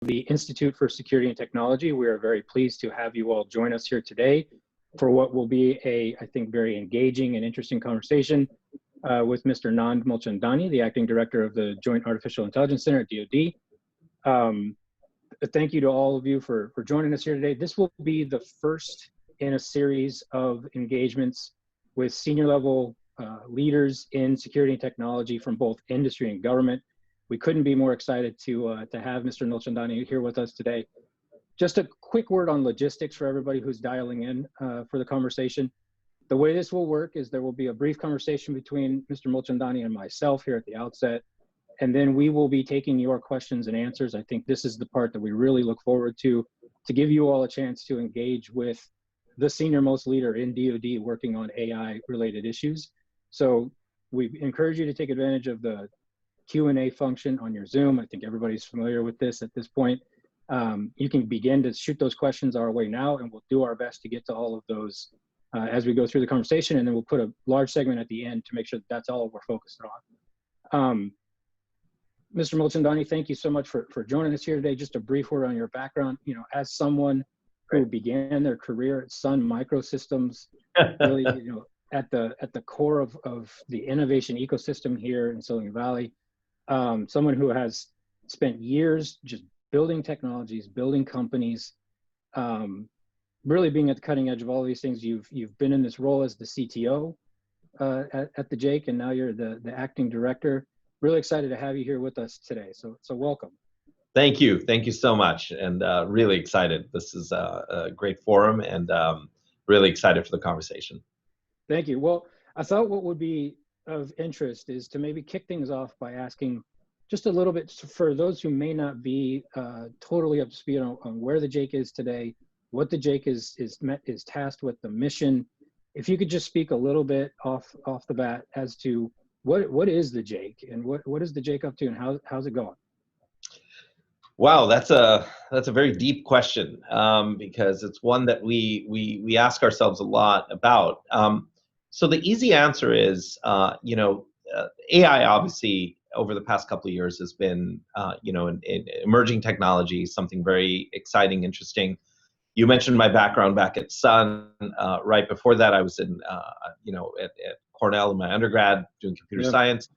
the Institute for Security and Technology. We are very pleased to have you all join us here today for what will be a, I think, very engaging and interesting conversation with Mr. Nand Mulchandani, the Acting Director of the Joint Artificial Intelligence Center at DoD. Thank you to all of you for joining us here today. This will be the first in a series of engagements with senior level leaders in security and technology from both industry and government. We couldn't be more excited to have Mr. Mulchandani here with us today. Just a quick word on logistics for everybody who's dialing in for the conversation. The way this will work is there will be a brief conversation between Mr. Mulchandani and myself here at the outset, and then we will be taking your questions and answers. I think this is the part that we really look forward to give you all a chance to engage with the senior most leader in DoD working on AI related issues. So we encourage you to take advantage of the Q&A function on your Zoom. I think everybody's familiar with this at this point. You can begin to shoot those questions our way now, and we'll do our best to get to all of those as we go through the conversation, and then we'll put a large segment at the end to make sure that that's all we're focused on. Mr. Mulchandani, thank you so much for joining us here today. Just a brief word on your background. You know, as someone who began their career at Sun Microsystems, really, you know, at the core of the innovation ecosystem here in Silicon Valley, someone who has spent years just building technologies, building companies, really being at the cutting edge of all of these things. You've been in this role as the CTO at the JAIC, and now you're the acting director. Really excited to have you here with us today. So welcome. Thank you so much, and really excited. This is a great forum, and really excited for the conversation. Thank you. Well, I thought what would be of interest is to maybe kick things off by asking just a little bit for those who may not be totally up to speed on where the JAIC is today, what the JAIC is tasked with, the mission. If you could just speak a little bit off the bat as to what is the JAIC and what is the JAIC up to, and how's it going? Wow, that's a very deep question, because it's one that we ask ourselves a lot about. So the easy answer is, AI obviously over the past couple of years has been, an emerging technology, something very exciting, interesting. You mentioned my background back at Sun. Right before that, I was in, at Cornell in my undergrad doing computer science.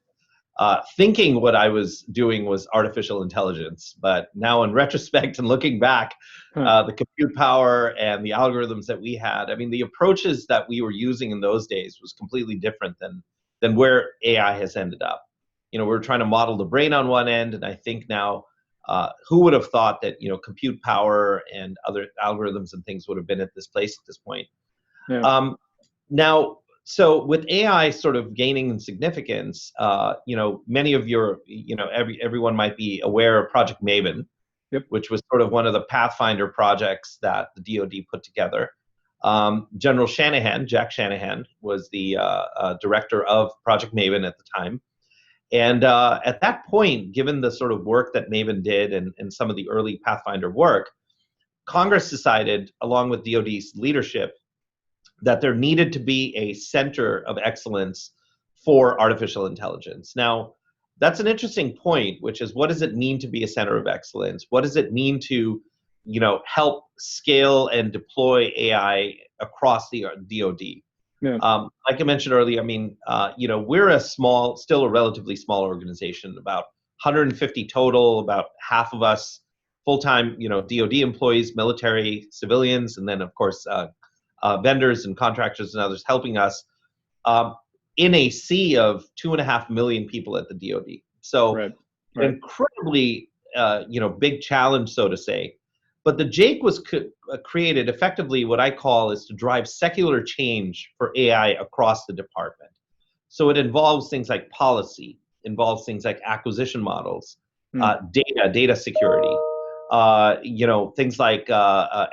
Thinking what I was doing was artificial intelligence, but now in retrospect and looking back, the compute power and the algorithms that we had, I mean, the approaches that we were using in those days was completely different than where AI has ended up. You know, we're trying to model the brain on one end, and I think now, who would have thought that, compute power and other algorithms and things would have been at this place at this point? Yeah. Now, so with AI sort of gaining in significance, many of your, everyone might be aware of Project Maven, which was sort of one of the Pathfinder projects that the DoD put together. General Shanahan, Jack Shanahan, was the director of Project Maven at the time. And at that point, given the sort of work that Maven did and some of the early Pathfinder work, Congress decided, along with DoD's leadership, that there needed to be a center of excellence for artificial intelligence. Now, that's an interesting point, which is, what does it mean to be a center of excellence? What does it mean to, help scale and deploy AI across the DoD? Yeah. Like I mentioned earlier, I mean, we're still a relatively small organization, about 150 total, about half of us full-time, DoD employees, military, civilians, and then of course, vendors and contractors and others helping us in a sea of 2.5 million people at the DoD. So right. Incredibly, big challenge, so to say. But the JAIC was created effectively, what I call, is to drive secular change for AI across the department. So it involves things like policy, involves things like acquisition models, data security, things like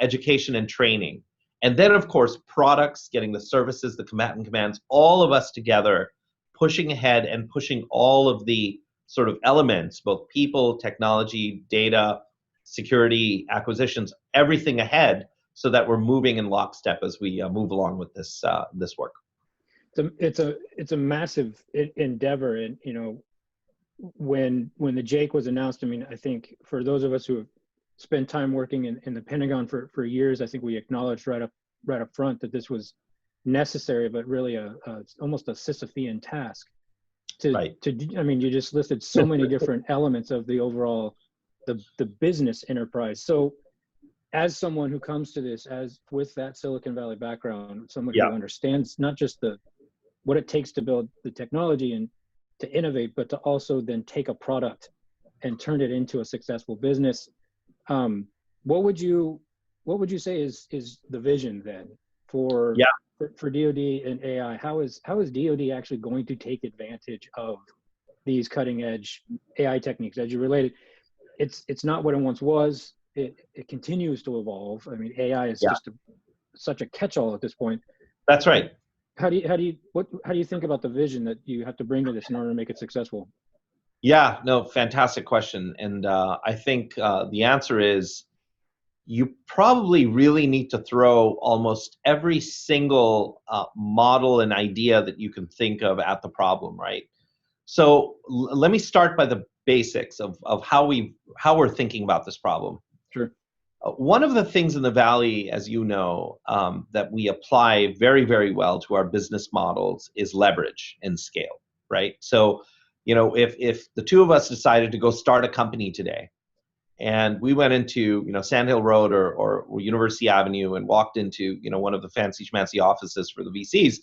education and training. And then, of course, products, getting the services, the combatant commands, all of us together, pushing ahead and pushing all of the sort of elements, both people, technology, data, security, acquisitions, everything ahead, so that we're moving in lockstep as we move along with this work. It's a massive endeavor, and when the JAIC was announced, I mean, I think for those of us who have spent time working in the Pentagon for years. I think we acknowledged right up front that this was necessary, but really almost a Sisyphean task. I mean, you just listed so many different elements of the overall the business enterprise. So, as someone who comes to this with that Silicon Valley background, someone who understands not just what it takes to build the technology and to innovate, but to also then take a product and turn it into a successful business. What would you say is the vision then for DoD and AI? How is DoD actually going to take advantage of these cutting edge AI techniques? As you related, it's not what it once was. It continues to evolve. I mean, AI is just such a catch-all at this point. That's right. How do you think about the vision that you have to bring to this in order to make it successful? Yeah, no, fantastic question. And I think the answer is you probably really need to throw almost every single model and idea that you can think of at the problem, right? So let me start by the basics of how we're thinking about this problem. Sure. One of the things in the Valley, as you know, that we apply very, very well to our business models is leverage and scale, right? So, you know, if the two of us decided to go start a company today, and we went into, you know, Sand Hill Road or University Avenue and walked into, you know, one of the fancy schmancy offices for the VCs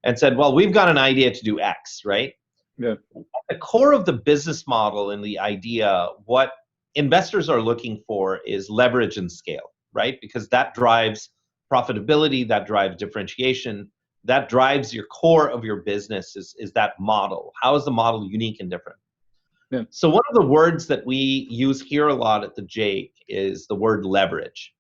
and said, well, we've got an idea to do X, right? Yeah. At the core of the business model and the idea, what investors are looking for is leverage and scale, right? Because that drives profitability, that drives differentiation, that drives your core of your business is that model. How is the model unique and different? Yeah. So one of the words that we use here a lot at the JAIC is the word leverage.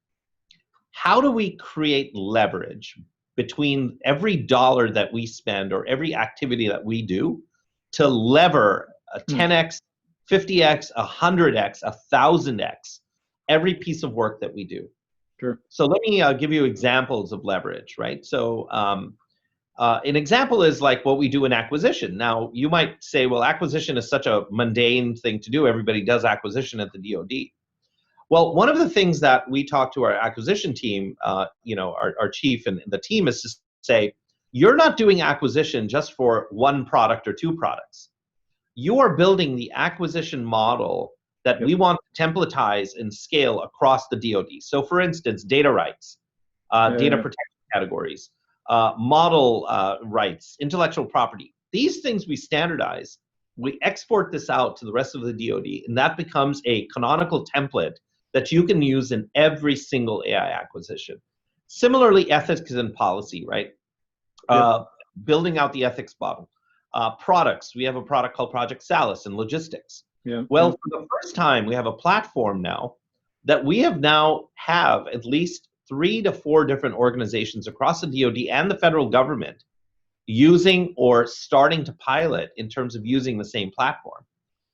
How do we create leverage between every dollar that we spend or every activity that we do to lever a 10x, 50x, 100x, 1000x every piece of work that we do? Sure. So let me give you examples of leverage, right? So an example is like what we do in acquisition. Now, you might say, well, acquisition is such a mundane thing to do. Everybody does acquisition at the DoD. Well, one of the things that we talk to our acquisition team, you know, our chief and the team is to say, you're not doing acquisition just for one product or two products. You are building the acquisition model that we want to templatize and scale across the DoD. So for instance, data rights, data protection categories, model rights, intellectual property. These things we standardize, we export this out to the rest of the DoD, and that becomes a canonical template that you can use in every single AI acquisition. Similarly, ethics and policy, right? Building out the ethics model. Products, we have a product called Project Salus in logistics. Well, for the first time, we have a platform now that we have at least 3 to 4 different organizations across the DoD and the federal government using or starting to pilot in terms of using the same platform.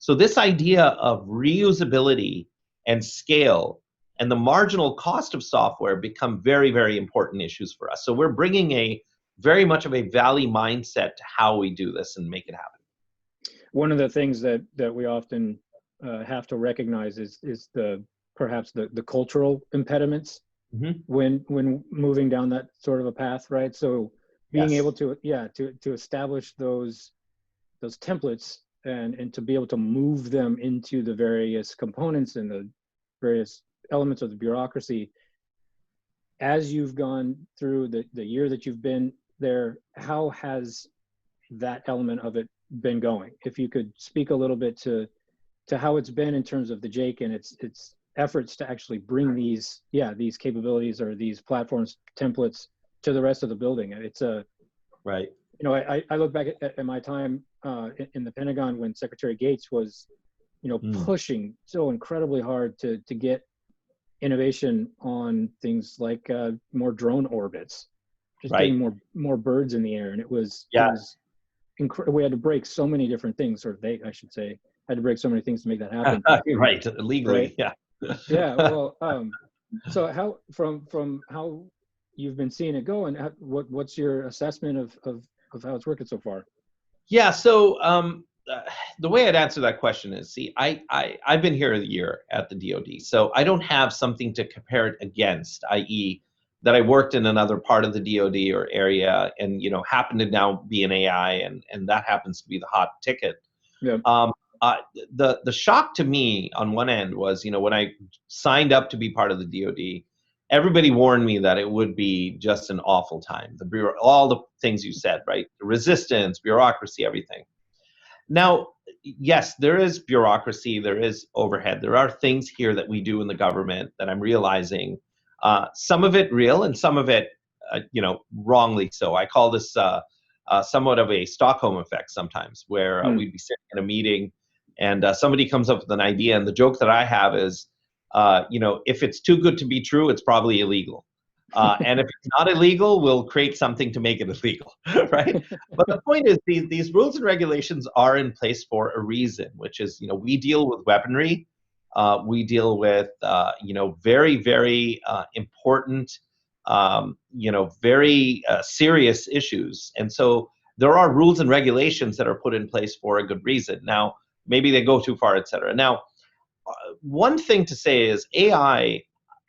So this idea of reusability and scale and the marginal cost of software become very, very important issues for us. So we're bringing very much of a Valley mindset to how we do this and make it happen. One of the things that we often have to recognize is perhaps the cultural impediments when moving down that sort of a path, right? So being able to establish those templates and to be able to move them into the various components and the various elements of the bureaucracy. As you've gone through the year that you've been there, how has that element of it been going? If you could speak a little bit to how it's been in terms of the JAIC and its efforts to actually bring these capabilities or these platforms, templates to the rest of the building. It's right. You know, I look back at my time in the Pentagon when Secretary Gates was, you know, pushing so incredibly hard to get innovation on things like more drone orbits, just getting more birds in the air, and it was we had to break so many different things, or I should say, had to break so many things to make that happen. Right, legally, right? Yeah. Well, so how from how you've been seeing it go, and what's your assessment of how it's working so far? Yeah. So the way I'd answer that question is, see, I've been here a year at the DoD, so I don't have something to compare it against, i.e., that I worked in another part of the DoD or area, and happen to now be in AI, and that happens to be the hot ticket. Yeah. The shock to me on one end was, when I signed up to be part of the DoD, everybody warned me that it would be just an awful time. All the things you said, right? Resistance, bureaucracy, everything. Now, yes, there is bureaucracy, there is overhead. There are things here that we do in the government that I'm realizing, some of it real and some of it, wrongly so. I call this somewhat of a Stockholm effect sometimes, where we'd be sitting in a meeting and somebody comes up with an idea, and the joke that I have is, if it's too good to be true, it's probably illegal. And if it's not illegal, we'll create something to make it illegal, right? But the point is, these rules and regulations are in place for a reason, which is, we deal with weaponry, we deal with, very, very important, very serious issues, and so there are rules and regulations that are put in place for a good reason. Now, maybe they go too far, et cetera. Now, one thing to say is AI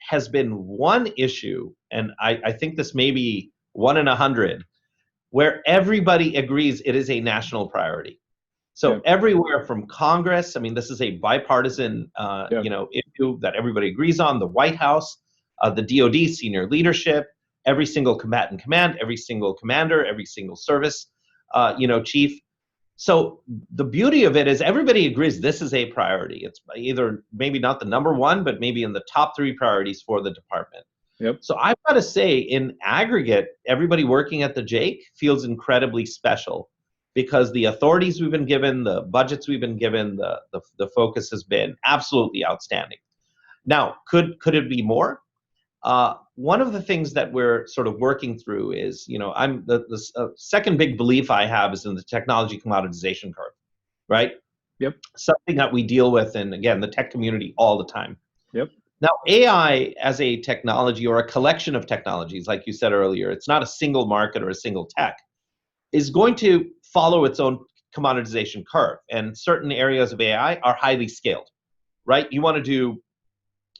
has been one issue, and I think this may be 1 in 100, where everybody agrees it is a national priority. So everywhere from Congress, I mean, this is a bipartisan, issue that everybody agrees on. The White House, the DoD senior leadership, every single combatant command, every single commander, every single service, chief. So the beauty of it is everybody agrees this is a priority. It's either maybe not the number one, but maybe in the top 3 priorities for the department. Yep. So I've got to say, in aggregate, everybody working at the JAIC feels incredibly special, because the authorities we've been given, the budgets we've been given, the focus has been absolutely outstanding. Now, could it be more? One of the things that we're sort of working through is, I'm the second big belief I have is in the technology commoditization curve, right? Yep. Something that we deal with in, again, the tech community all the time. Yep. Now, AI as a technology, or a collection of technologies, like you said earlier, it's not a single market or a single tech, is going to follow its own commoditization curve. And certain areas of AI are highly scaled, right? You want to do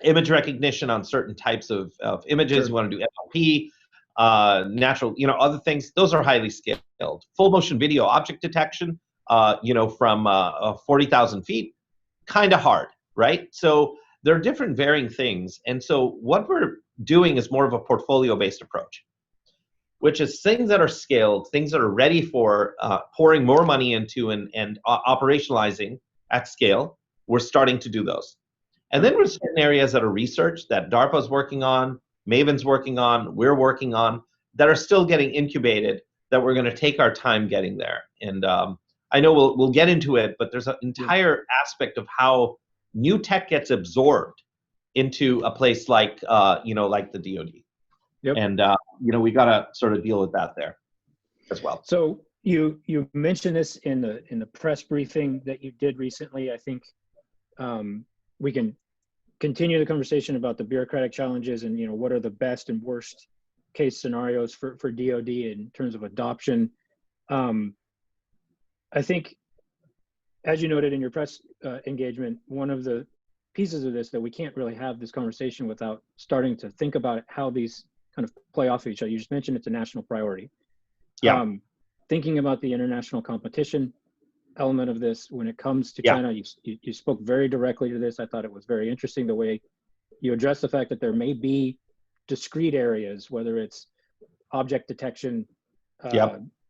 image recognition on certain types of images. Sure. You want to do NLP, natural, other things. Those are highly scaled. Full motion video object detection, from 40,000 feet, kind of hard, right? So there are different varying things. And so what we're doing is more of a portfolio-based approach, which is things that are scaled, things that are ready for pouring more money into and operationalizing at scale. We're starting to do those. And then there's certain areas that are research that DARPA's working on, Maven's working on, we're working on, that are still getting incubated, that we're going to take our time getting there. And I know we'll get into it, but there's an entire aspect of how new tech gets absorbed into a place like, like the DoD. Yep. And, we got to sort of deal with that there as well. So you mentioned this in the press briefing that you did recently. I think we can continue the conversation about the bureaucratic challenges and, what are the best and worst case scenarios for DoD in terms of adoption. I think, as you noted in your press engagement, one of the pieces of this that we can't really have this conversation without starting to think about how these kind of play off of each other. You just mentioned it's a national priority. Yeah. Thinking about the international competition element of this when it comes to China, you spoke very directly to this. I thought it was very interesting the way you addressed the fact that there may be discrete areas, whether it's object detection,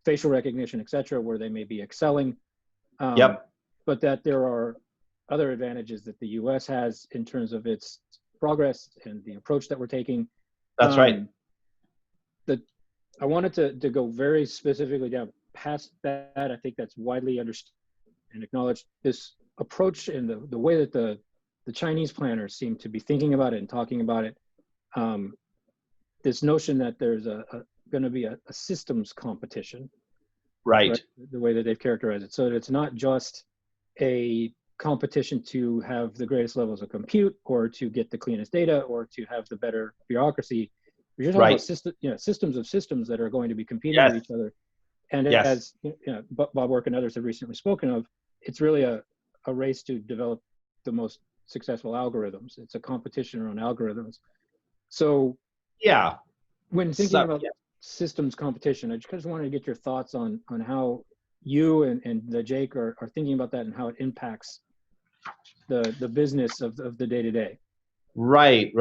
facial recognition, et cetera, where they may be excelling, but that there are other advantages that the U.S. has in terms of its progress and the approach that we're taking. That's right. I wanted to go very specifically down past that. I think that's widely understood and acknowledged. This approach and the way that the Chinese planners seem to be thinking about it and talking about it, this notion that there's going to be a systems competition, right? The way that they've characterized it. So that it's not just a competition to have the greatest levels of compute or to get the cleanest data or to have the better bureaucracy. We're just talking about systems of systems that are going to be competing with each other. And as Bob Work and others have recently spoken of, it's really a race to develop the most successful algorithms. It's a competition around algorithms. So Yeah. when thinking about systems competition, I just wanted to get your thoughts on how you and the JAIC are thinking about that and how it impacts the business of the day-to-day. Right.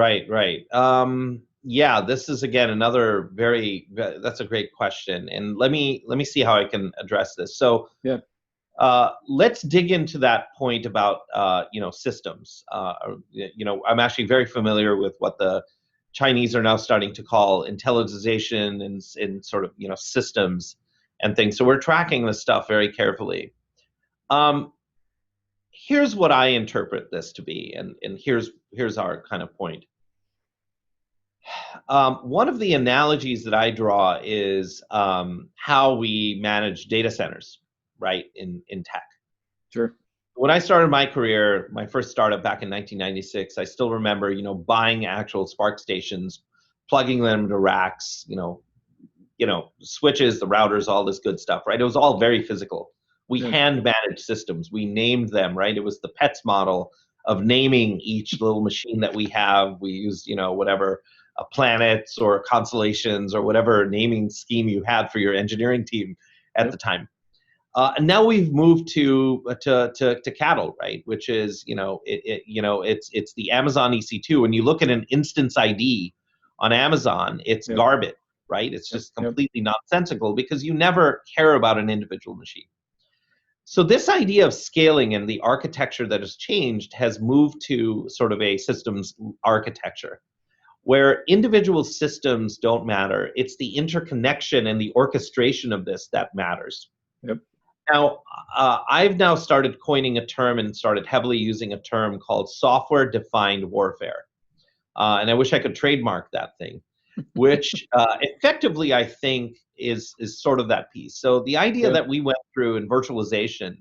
Yeah, this is again another that's a great question, and let me see how I can address this. So yeah, let's dig into that point about systems. I'm actually very familiar with what the Chinese are now starting to call intelligentization and sort of systems and things. So we're tracking this stuff very carefully. Here's what I interpret this to be, and here's our kind of point. One of the analogies that I draw is how we manage data centers, right, in tech. Sure. When I started my career, my first startup back in 1996, I still remember, buying actual Spark stations, plugging them into racks, switches, the routers, all this good stuff, right? It was all very physical. We hand managed systems. We named them, right? It was the PETS model of naming each little machine that we have. We used, whatever planets or constellations or whatever naming scheme you had for your engineering team at the time. And now we've moved to cattle, right? Which is, it's the Amazon EC2. When you look at an instance ID on Amazon, it's garbage, right? It's just completely nonsensical because you never care about an individual machine. So this idea of scaling and the architecture that has changed has moved to sort of a systems architecture where individual systems don't matter. It's the interconnection and the orchestration of this that matters. Yep. Now, I've now started coining a term and started heavily using a term called software-defined warfare. And I wish I could trademark that thing, which effectively I think is sort of that piece. So the idea that we went through in virtualization,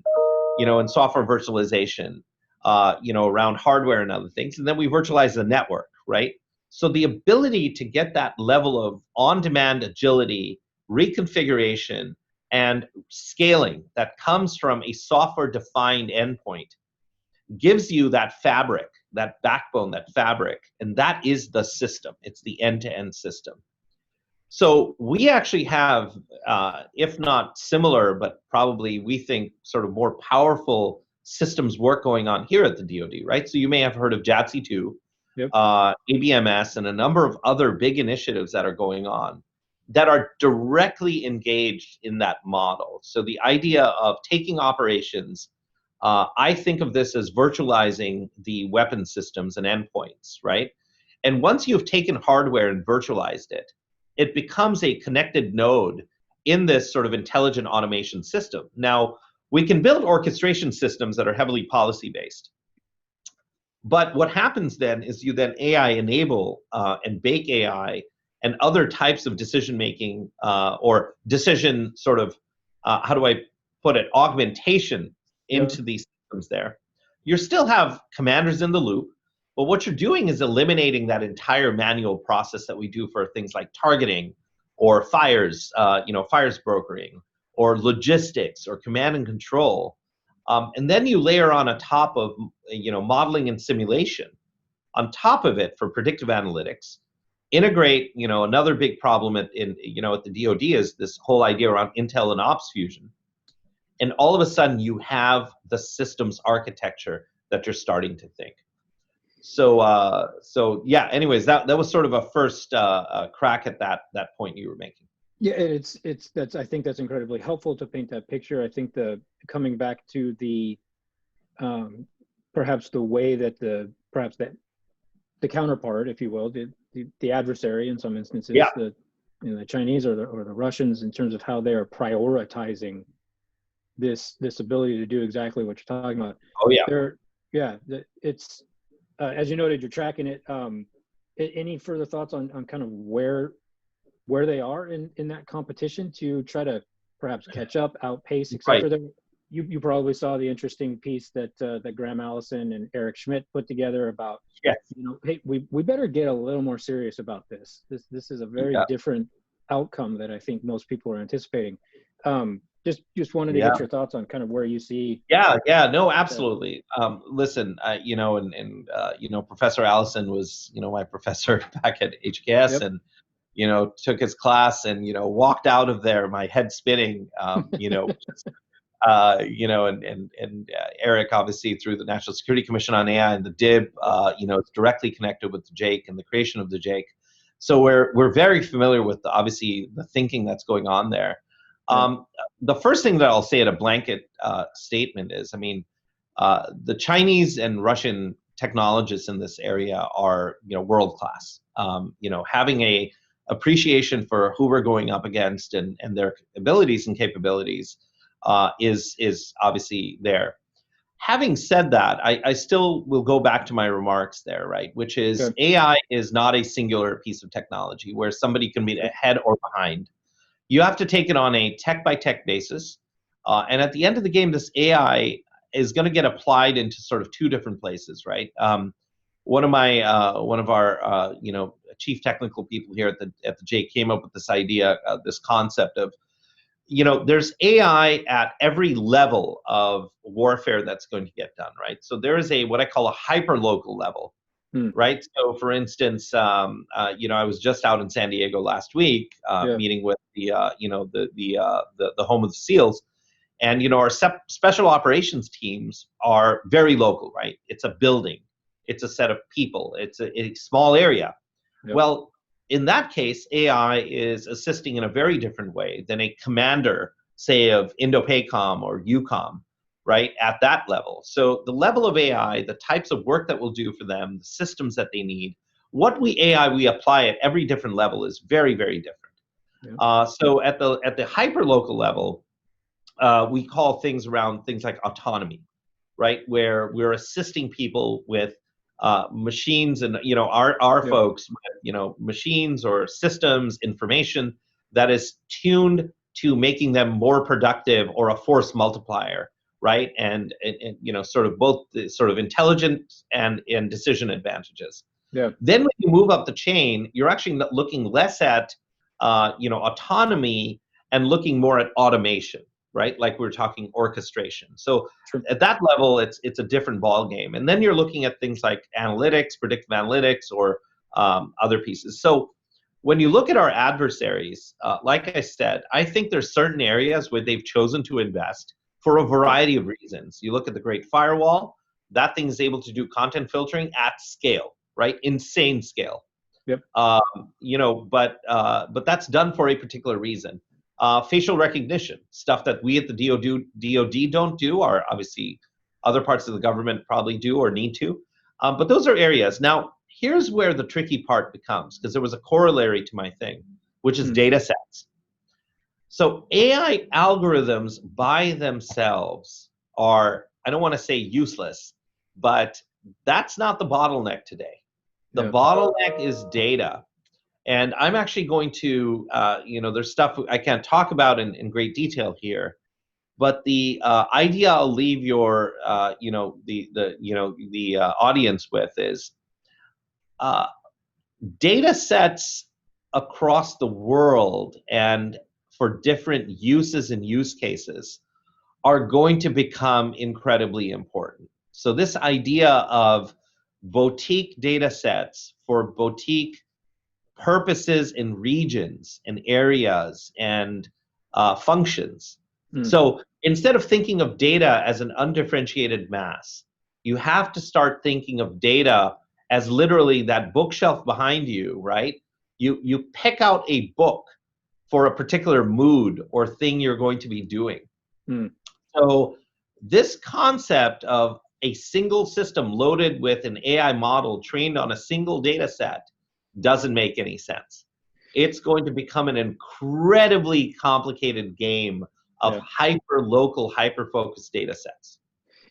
in software virtualization, around hardware and other things, and then we virtualized the network, right? So the ability to get that level of on-demand agility, reconfiguration, and scaling that comes from a software-defined endpoint gives you that fabric, that backbone, that fabric, and that is the system. It's the end-to-end system. So we actually have, if not similar, but probably we think sort of more powerful systems work going on here at the DoD, right? So you may have heard of JATC2, ABMS, and a number of other big initiatives that are going on that are directly engaged in that model. So the idea of taking operations, I think of this as virtualizing the weapon systems and endpoints, right? And once you've taken hardware and virtualized it, it becomes a connected node in this sort of intelligent automation system. Now, we can build orchestration systems that are heavily policy-based. But what happens then is you then AI enable and bake AI and other types of decision-making or decision sort of, how do I put it, augmentation into these systems there. You still have commanders in the loop, but what you're doing is eliminating that entire manual process that we do for things like targeting or fires, fires brokering, or logistics or command and control. And then you layer on a top of, modeling and simulation on top of it for predictive analytics. Integrate, another big problem at the DoD is this whole idea around intel and ops fusion. And all of a sudden you have the systems architecture that you're starting to think. So yeah, anyways, that was sort of a first crack at that point you were making. Yeah, I think that's incredibly helpful to paint that picture. I think coming back to the perhaps the way that the counterpart, if you will, the adversary in some instances, the Chinese or the Russians, in terms of how they are prioritizing this ability to do exactly what you're talking about. Oh yeah. It's as you noted, you're tracking it. Any further thoughts on kind of where they are in that competition to try to perhaps catch up, outpace, etc. Right. You probably saw the interesting piece that Graham Allison and Eric Schmidt put together about, hey, we better get a little more serious about this. This is a very different outcome that I think most people are anticipating. Just wanted to Yeah. get your thoughts on kind of where you see. Yeah, no, absolutely. Listen, Professor Allison was, my professor back at HKS, Yep. and, took his class and, walked out of there, my head spinning, and Eric, obviously, through the National Security Commission on AI and the DIB, it's directly connected with the JAIC and the creation of the JAIC. So we're very familiar with obviously the thinking that's going on there. The first thing that I'll say at a blanket statement is, the Chinese and Russian technologists in this area are, world class. Having a appreciation for who we're going up against and their abilities and capabilities is obviously there. Having said that, I still will go back to my remarks there, right? Which is AI is not a singular piece of technology where somebody can be ahead or behind. You have to take it on a tech by tech basis. And at the end of the game, this AI is going to get applied into sort of two different places, right? One of our chief technical people here at the JAIC came up with this idea, this concept of, there's AI at every level of warfare that's going to get done, right? So there is what I call a hyper local level, right? So for instance, I was just out in San Diego last week, meeting with the home of the SEALs, and our special operations teams are very local, right? It's a building, it's a set of people, it's a small area. Well, in that case, AI is assisting in a very different way than a commander, say, of INDOPACOM or EUCOM, right, at that level. So the level of AI, the types of work that we'll do for them, the systems that they need, AI we apply at every different level is very, very different. So at the hyper-local level, we call things like autonomy, right, where we're assisting people with machines and our folks with machines or systems, information that is tuned to making them more productive or a force multiplier, right? And sort of both the sort of intelligence and decision advantages. Then when you move up the chain, you're actually looking less at autonomy and looking more at automation, right? Like we're talking orchestration. So at that level, it's a different ball game. And then you're looking at things like analytics, predictive analytics, or other pieces. So when you look at our adversaries, like I said, I think there's certain areas where they've chosen to invest for a variety of reasons. You look at the Great Firewall, that thing is able to do content filtering at scale, right? Insane scale. But that's done for a particular reason. Facial recognition, stuff that we at the DoD don't do, are obviously other parts of the government probably do or need to. But those are areas. Now, here's where the tricky part becomes, because there was a corollary to my thing, which is data sets. So AI algorithms by themselves are, I don't want to say useless, but that's not the bottleneck today. The bottleneck is data. And I'm actually going to, there's stuff I can't talk about in great detail here, but the idea I'll leave your, the audience with is data sets across the world and for different uses and use cases are going to become incredibly important. So this idea of boutique data sets for boutique purposes in regions and areas and functions. So instead of thinking of data as an undifferentiated mass, you have to start thinking of data as literally that bookshelf behind you, right? You pick out a book for a particular mood or thing you're going to be doing. So this concept of a single system loaded with an AI model trained on a single data set doesn't make any sense. It's going to become an incredibly complicated game of hyper-local, hyper-focused data sets.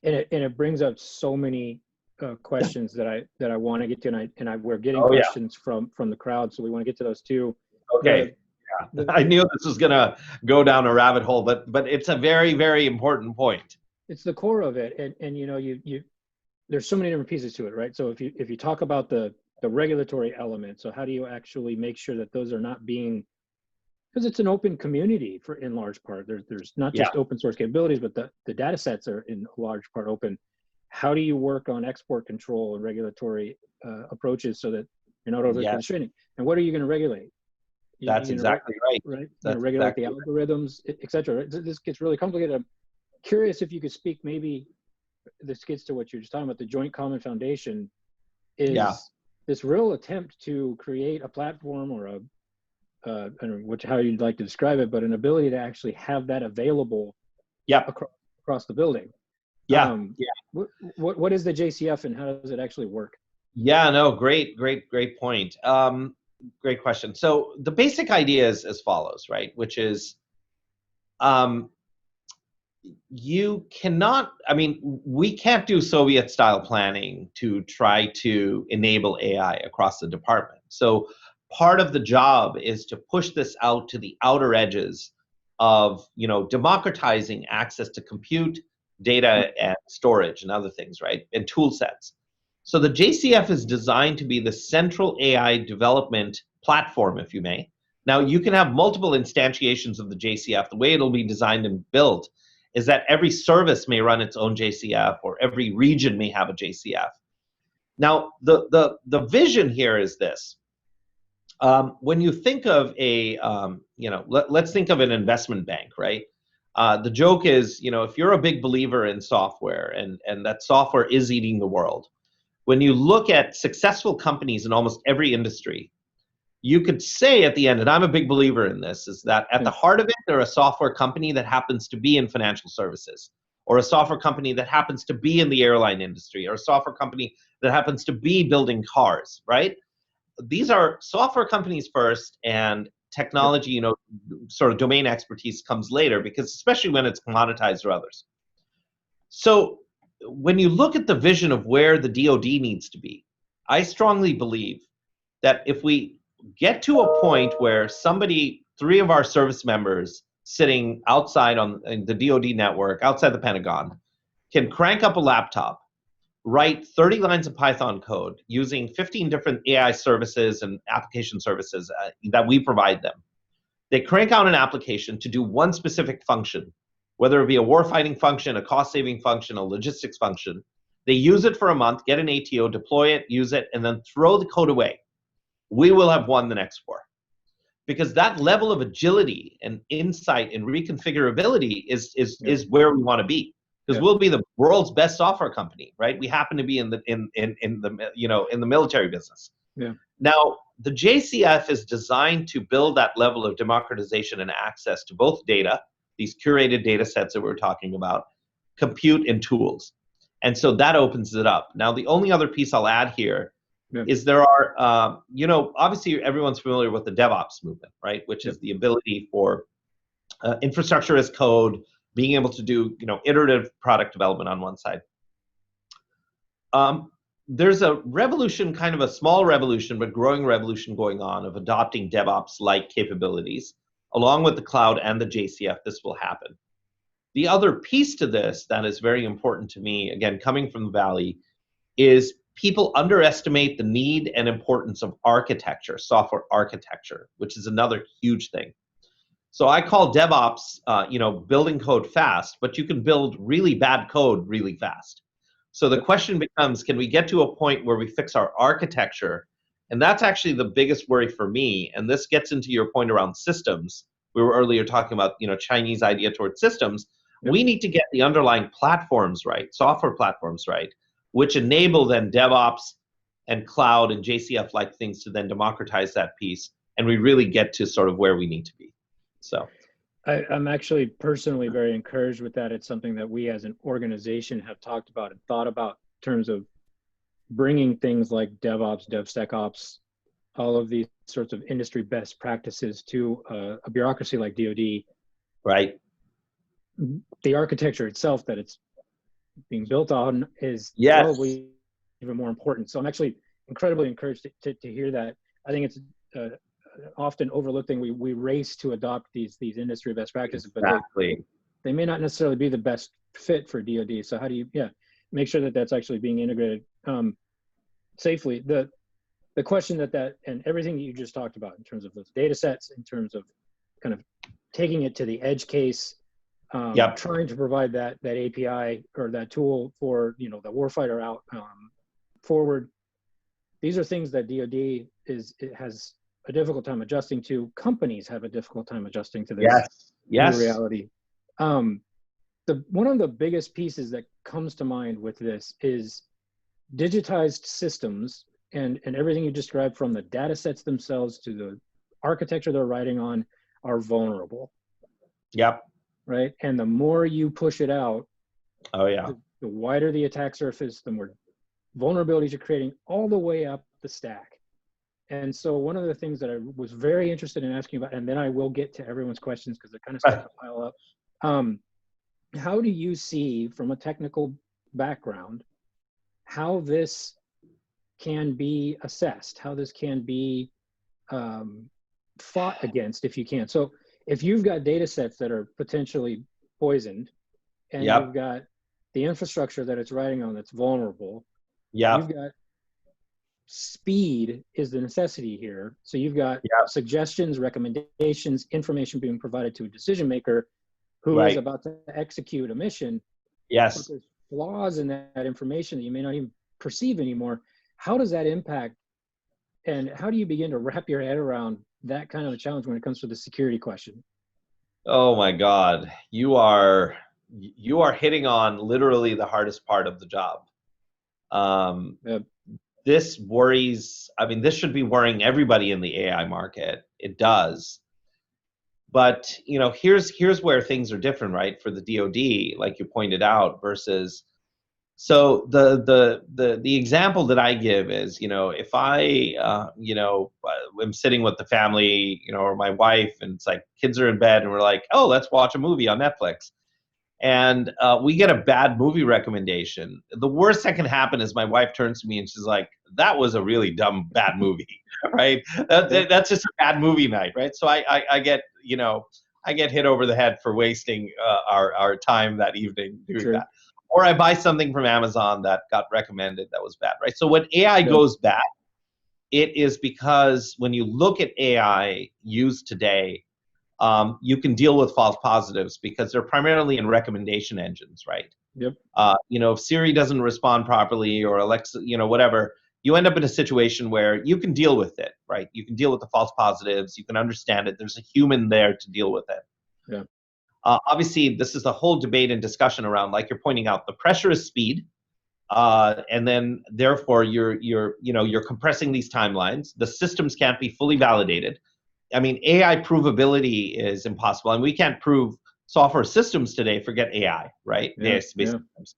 And it brings up so many questions that I want to get to, and we're getting questions from the crowd, so we want to get to those too. Okay. I knew this was going to go down a rabbit hole, but it's a very, very important point. It's the core of it, and you there's so many different pieces to it, right? So if you talk about the regulatory element, so how do you actually make sure that those are not being because it's an open community in large part. There's not Yeah, just open source capabilities, but the data sets are in large part open. How do you work on export control and regulatory approaches so that you're not over yeah, constraining? And what are you going to regulate? that's You're going exactly right. to right? You're going to That's regulate the exactly right. algorithms, et cetera. This gets really complicated. I'm curious if you could speak, maybe this gets to what you're just talking about. The Joint Common Foundation Yeah, is this real attempt to create a platform or a I don't know how you'd like to describe it, but an ability to actually have that available yeah, across the building. yeah, yeah. What is the JCF and how does it actually work? Yeah, no, great point. Great question. So the basic idea is as follows, right? Which is, um, you cannot, I mean, we can't do Soviet style planning to try to enable AI across the department. So part of the job is to push this out to the outer edges of, democratizing access to compute, data, and storage and other things, right? And tool sets. So the JCF is designed to be the central AI development platform, if you may. Now, you can have multiple instantiations of the JCF. The way it'll be designed and built is that every service may run its own JCF, or every region may have a JCF. Now, the vision here is this. When you think of let's think of an investment bank, right? The joke is, if you're a big believer in software and that software is eating the world, when you look at successful companies in almost every industry, you could say at the end, and I'm a big believer in this, is that at the heart of it, they're a software company that happens to be in financial services, or a software company that happens to be in the airline industry, or a software company that happens to be building cars, right? These are software companies first, and technology, sort of domain expertise comes later, because especially when it's commoditized or others. So when you look at the vision of where the DoD needs to be, I strongly believe that if we get to a point where three of our service members sitting outside on the DoD network, outside the Pentagon, can crank up a laptop, write 30 lines of Python code using 15 different AI services and application services that we provide them. They crank out an application to do one specific function, whether it be a warfighting function, a cost-saving function, a logistics function. They use it for a month, get an ATO, deploy it, use it, and then throw the code away. We will have won the next war. Because that level of agility and insight and reconfigurability is where we want to be. Because we'll be the world's best software company, right? We happen to be in the military business. Yeah. Now, the JCF is designed to build that level of democratization and access to both data, these curated data sets that we're talking about, compute, and tools. And so that opens it up. Now, the only other piece I'll add here is there are, obviously everyone's familiar with the DevOps movement, right? Which is the ability for infrastructure as code, being able to do, iterative product development on one side. There's a revolution, kind of a small revolution, but growing revolution going on of adopting DevOps-like capabilities. Along with the cloud and the JCF, this will happen. The other piece to this that is very important to me, again, coming from the Valley, is people underestimate the need and importance of architecture, software architecture, which is another huge thing. So I call DevOps, building code fast, but you can build really bad code really fast. So the question becomes, can we get to a point where we fix our architecture? And that's actually the biggest worry for me. And this gets into your point around systems. We were earlier talking about, Chinese idea towards systems. We need to get the underlying platforms right, software platforms right, which enable then DevOps and cloud and JCF-like things to then democratize that piece, and we really get to sort of where we need to be. So I'm actually personally very encouraged with that. It's something that we as an organization have talked about and thought about in terms of bringing things like DevOps, DevSecOps, all of these sorts of industry best practices to a bureaucracy like DoD. Right. The architecture itself that it's being built on is probably even more important. So I'm actually incredibly encouraged to hear that. I think it's often overlooked thing. We race to adopt these industry best practices, but they may not necessarily be the best fit for DoD. So how do you make sure that that's actually being integrated safely? The question that and everything that you just talked about in terms of those data sets, in terms of kind of taking it to the edge case, trying to provide that API or that tool for, the warfighter out forward. These are things that DoD has a difficult time adjusting to. Companies have a difficult time adjusting to this new reality. One of the biggest pieces that comes to mind with this is digitized systems and everything you described, from the data sets themselves to the architecture they're riding on, are vulnerable. Yep. Right. And the more you push it out, the wider the attack surface, the more vulnerabilities you're creating all the way up the stack. And so one of the things that I was very interested in asking about, and then I will get to everyone's questions because they're kind of starting to pile up. How do you see, from a technical background, how this can be assessed, how this can be fought against, if you can? So if you've got data sets that are potentially poisoned, and you've got the infrastructure that it's riding on that's vulnerable, you've got speed is the necessity here. So you've got suggestions, recommendations, information being provided to a decision maker who is about to execute a mission. Yes. But there's flaws in that information that you may not even perceive anymore. How does that impact, and how do you begin to wrap your head around that kind of a challenge when it comes to the security question? Oh my God, you are hitting on literally the hardest part of the job. This worries, this should be worrying everybody in the AI market. It does. But, here's where things are different, right? For the DoD, like you pointed out, versus, so the example that I give is, if I, am sitting with the family, or my wife, and it's like kids are in bed and we're like, oh, let's watch a movie on Netflix. And we get a bad movie recommendation. The worst that can happen is my wife turns to me and she's like, that was a really dumb, bad movie, right? That's just a bad movie night, right? So I get, I get hit over the head for wasting our time that evening doing that. Or I buy something from Amazon that got recommended that was bad, right? So when AI goes bad, it is because when you look at AI used today, you can deal with false positives because they're primarily in recommendation engines, right? Yep. If Siri doesn't respond properly, or Alexa, whatever, you end up in a situation where you can deal with it, right? You can deal with the false positives. You can understand it. There's a human there to deal with it. Yeah. Obviously, this is a whole debate and discussion around, like you're pointing out, the pressure is speed. And then therefore you're compressing these timelines. The systems can't be fully validated. AI provability is impossible, and we can't prove software systems today. Forget AI, right? Systems.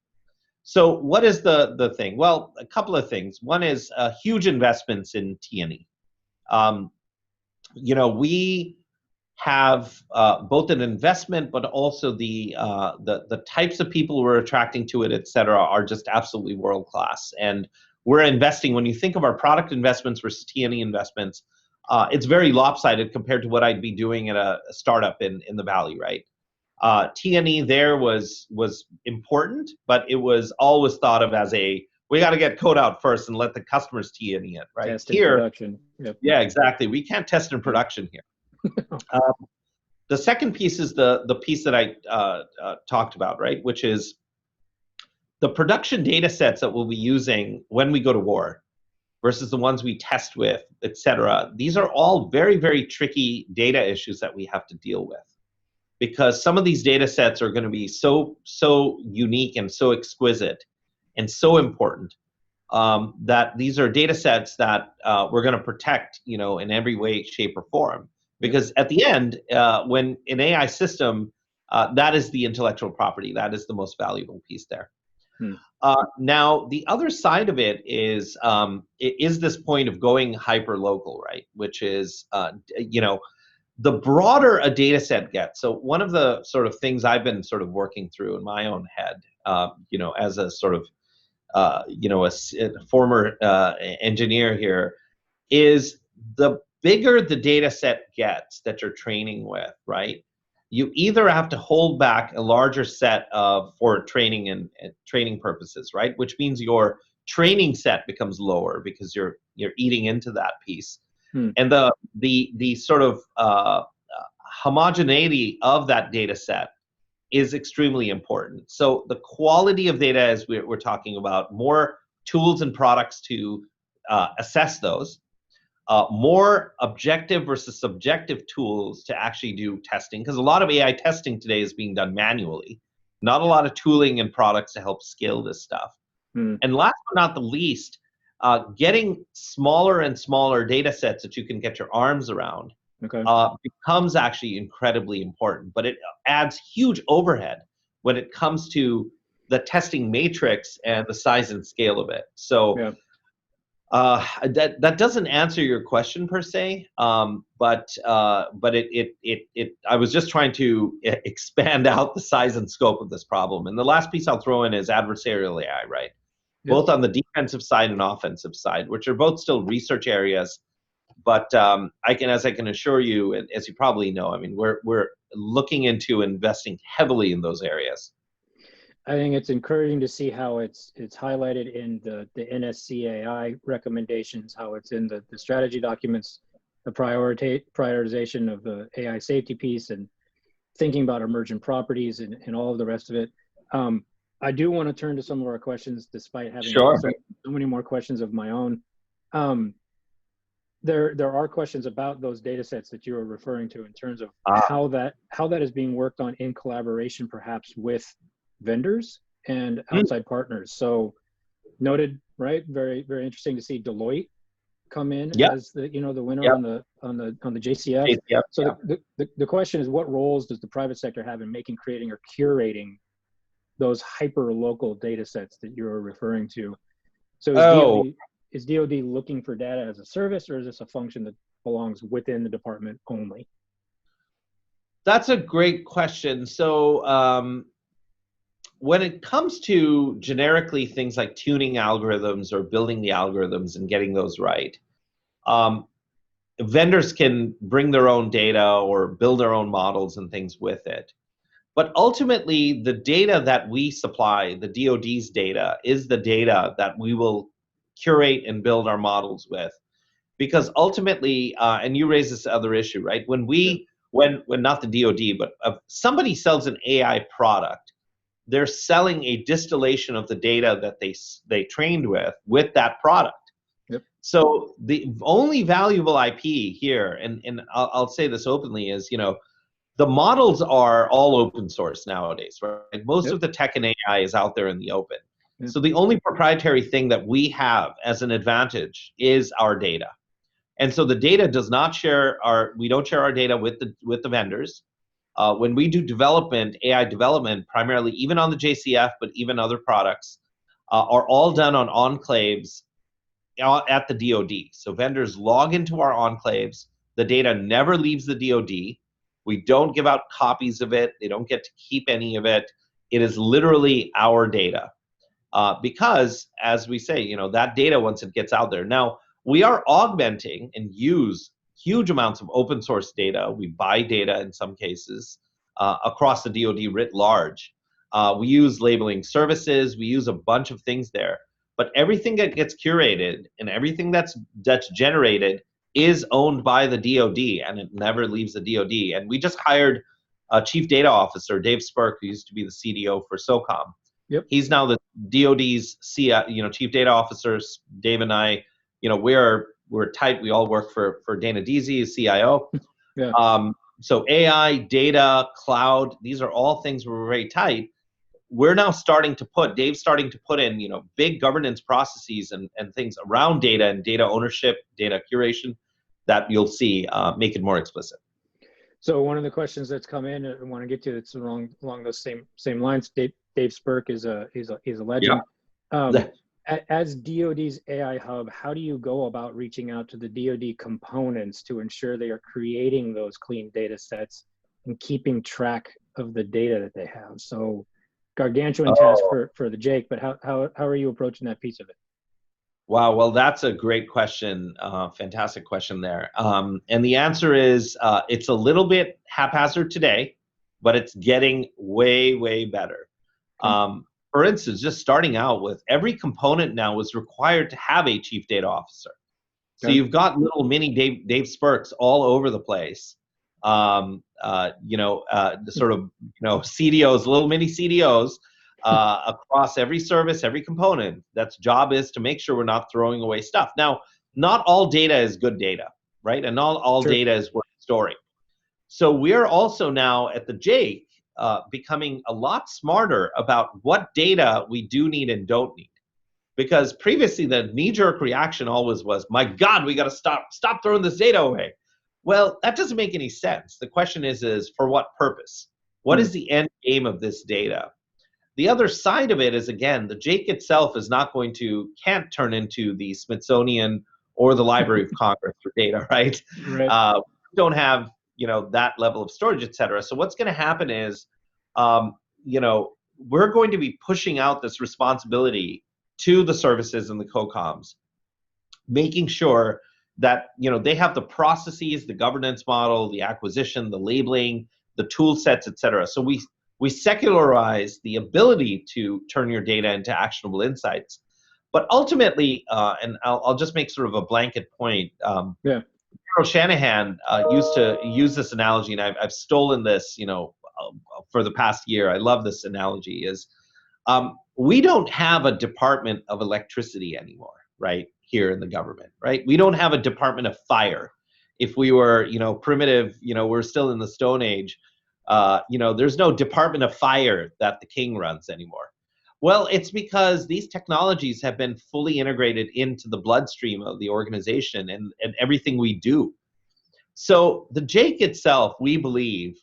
So what is the thing? Well, a couple of things. One is huge investments in T&E. We have both an investment, but also the types of people we're attracting to it, et cetera, are just absolutely world class. And we're investing, when you think of our product investments versus T&E investments, it's very lopsided compared to what I'd be doing at a startup in the Valley, right? T&E there was important, but it was always thought of as we got to get code out first and let the customers T&E it, right? Test in production. Yep. Yeah, exactly. We can't test in production here. The second piece is the piece that I talked about, right? Which is the production data sets that we'll be using when we go to war versus the ones we test with, et cetera. These are all very, very tricky data issues that we have to deal with, because some of these data sets are going to be so unique and so exquisite and so important that these are data sets that we're going to protect, in every way, shape, or form. Because at the end, when an AI system, that is the intellectual property, that is the most valuable piece there. Now, the other side of it is this point of going hyper local, right? Which is, the broader a data set gets. So one of the sort of things I've been sort of working through in my own head, as a sort of, a former engineer here, is the bigger the data set gets that you're training with, right? You either have to hold back a larger set for training and training purposes, right? Which means your training set becomes lower because you're eating into that piece. And the sort of homogeneity of that data set is extremely important. So the quality of data, as we're talking about, more tools and products to assess those, more objective versus subjective tools to actually do testing, because a lot of AI testing today is being done manually, not a lot of tooling and products to help scale this stuff. And last but not the least, getting smaller and smaller data sets that you can get your arms around becomes actually incredibly important, but it adds huge overhead when it comes to the testing matrix and the size and scale of it. So that doesn't answer your question per se, but I was just trying to expand out the size and scope of this problem. And the last piece I'll throw in is adversarial AI, right? Both on the defensive side and offensive side, which are both still research areas. But as I can assure you, and as you probably know, I mean, we're looking into investing heavily in those areas. I think it's encouraging to see how it's highlighted in the NSCAI recommendations, how it's in the strategy documents, the prioritization of the AI safety piece, and thinking about emergent properties and all of the rest of it. I do want to turn to some of our questions, despite having so many more questions of my own. There are questions about those data sets that you were referring to in terms of how that is being worked on in collaboration, perhaps with vendors and outside partners. So noted, right? Very, very interesting to see Deloitte come in as the winner on the JCF. So the question is, what roles does the private sector have in creating or curating those hyper local data sets that you're referring to? So is DoD looking for data as a service, or is this a function that belongs within the department only? That's a great question. So when it comes to generically things like tuning algorithms or building the algorithms and getting those right, vendors can bring their own data or build their own models and things with it. But ultimately, the data that we supply, the DoD's data, is the data that we will curate and build our models with. Because ultimately, and you raise this other issue, right? When not the DoD, but somebody sells an AI product, they're selling a distillation of the data that they trained with that product. So the only valuable IP here, and I'll say this openly, is the models are all open source nowadays, right? Most of the tech and AI is out there in the open. So the only proprietary thing that we have as an advantage is our data. And so the data does not we don't share our data with the vendors. When we do development, AI development, primarily even on the JCF, but even other products, are all done on enclaves at the DoD. So vendors log into our enclaves. The data never leaves the DoD. We don't give out copies of it. They don't get to keep any of it. It is literally our data. Because, as we say, that data, once it gets out there. Now, we are augmenting and use huge amounts of open source data. We buy data in some cases across the DoD writ large. We use labeling services. We use a bunch of things there. But everything that gets curated and everything that's generated is owned by the DoD, and it never leaves the DoD. And we just hired a chief data officer, Dave Spurk, who used to be the CDO for SOCOM. He's now the DoD's chief data officer. Dave and I, we're tight. We all work for Dana Deasy, as CIO. So AI, data, cloud, these are all things where we're very tight. We're now Dave's starting to put in, big governance processes and things around data and data ownership, data curation, that you'll see make it more explicit. So one of the questions that's come in, I want to get to, that's along those same lines. Dave Spurk is a legend. As DoD's AI hub, how do you go about reaching out to the DoD components to ensure they are creating those clean data sets and keeping track of the data that they have? So gargantuan task for the JAIC, but how are you approaching that piece of it? Wow, well, that's a great question. Fantastic question there. And the answer is it's a little bit haphazard today, but it's getting way, way better. For instance, just starting out with, every component now is required to have a chief data officer. So you've got little mini Dave Spurks all over the place. the sort of, CDOs, little mini CDOs across every service, every component. That's job is to make sure we're not throwing away stuff. Now, not all data is good data, right? And not all Sure. data is worth storing. So we're also now at the JAIC becoming a lot smarter about what data we do need and don't need. Because previously the knee-jerk reaction always was, my God, we got to stop throwing this data away. Well, that doesn't make any sense. The question is for what purpose? What is the end game of this data? The other side of it is, again, the JAIC itself is can't turn into the Smithsonian or the Library of Congress for data, right? Right. We don't have, that level of storage, et cetera. So what's going to happen is, we're going to be pushing out this responsibility to the services and the COCOMs, making sure that they have the processes, the governance model, the acquisition, the labeling, the tool sets, et cetera. So we secularize the ability to turn your data into actionable insights. But ultimately, and I'll just make sort of a blanket point. Carol Shanahan used to use this analogy, and I've stolen this, for the past year. I love this analogy. Is we don't have a Department of Electricity anymore, right? Here in the government, right? We don't have a Department of Fire. If we were, primitive, we're still in the Stone Age. There's no Department of Fire that the king runs anymore. Well, it's because these technologies have been fully integrated into the bloodstream of the organization and everything we do. So the JAIC itself, we believe,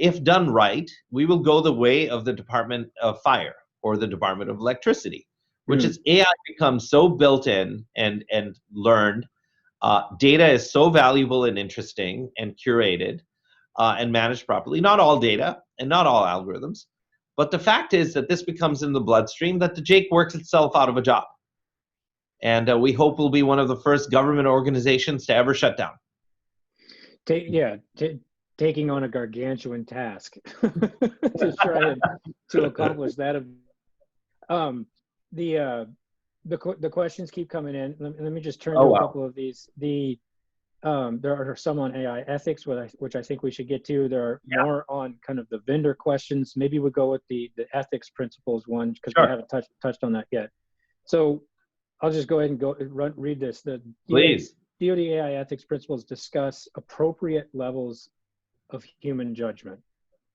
if done right, we will go the way of the Department of Fire or the Department of Electricity, which is AI becomes so built in and learned. Data is so valuable and interesting and curated and managed properly. Not all data and not all algorithms. But the fact is that this becomes in the bloodstream that the JAIC works itself out of a job. And we hope we'll be one of the first government organizations to ever shut down. Taking on a gargantuan task to try to accomplish that. The questions keep coming in. Let me just turn to a couple of these. There are some on AI ethics, which I think we should get to. There are more on kind of the vendor questions. Maybe we'll go with the ethics principles one, because we haven't touched on that yet. So I'll just go ahead and read this. The Please. DoD AI ethics principles discuss appropriate levels of human judgment.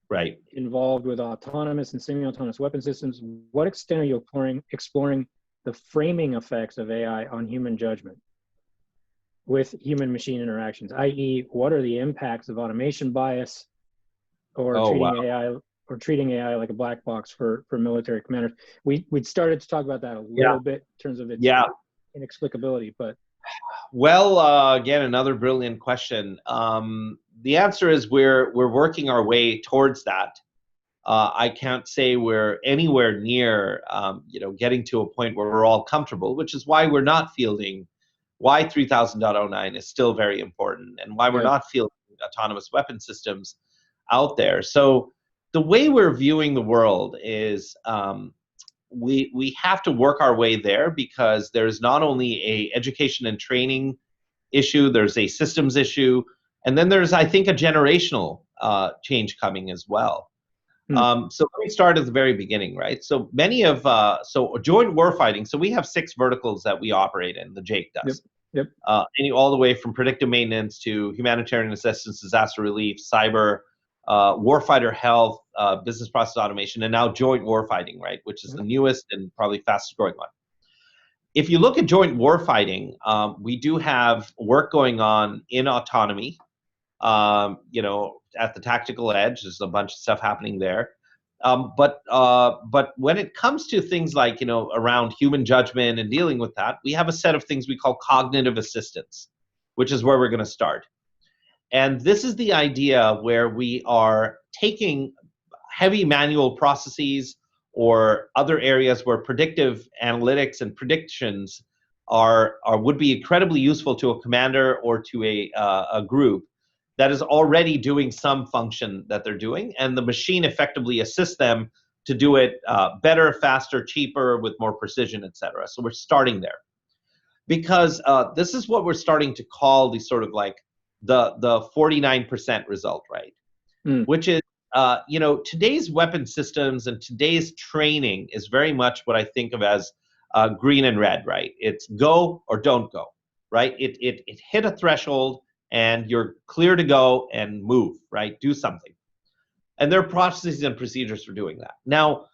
Right. Involved with autonomous and semi-autonomous weapon systems. What extent are you exploring the framing effects of AI on human judgment with human-machine interactions, i.e., what are the impacts of automation bias or treating AI like a black box for military commanders? We'd started to talk about that a little bit in terms of its inexplicability, but well, again, another brilliant question. The answer is we're working our way towards that. I can't say we're anywhere near getting to a point where we're all comfortable, which is why we're not fielding. Why 3000.09 is still very important, and why we're not fielding autonomous weapon systems out there. So the way we're viewing the world is we have to work our way there, because there's not only a education and training issue, there's a systems issue, and then there's, I think, a generational change coming as well. So let me start at the very beginning, right? So many of, joint warfighting, so we have 6 verticals that we operate in, the JAIC does. All the way from predictive maintenance to humanitarian assistance, disaster relief, cyber, warfighter health, business process automation, and now joint warfighting, right? Which is the newest and probably fastest growing one. If you look at joint warfighting, we do have work going on in autonomy, at the tactical edge. There's a bunch of stuff happening there. But when it comes to things like, around human judgment and dealing with that, we have a set of things we call cognitive assistance, which is where we're going to start. And this is the idea where we are taking heavy manual processes or other areas where predictive analytics and predictions would be incredibly useful to a commander or to a group that is already doing some function that they're doing, and the machine effectively assists them to do it better, faster, cheaper, with more precision, et cetera. So we're starting there. Because this is what we're starting to call the sort of like the 49% result, right? Which is, today's weapon systems and today's training is very much what I think of as green and red, right? It's go or don't go, right? It hit a threshold and you're clear to go and move, right? Do something. And there are processes and procedures for doing that. Now,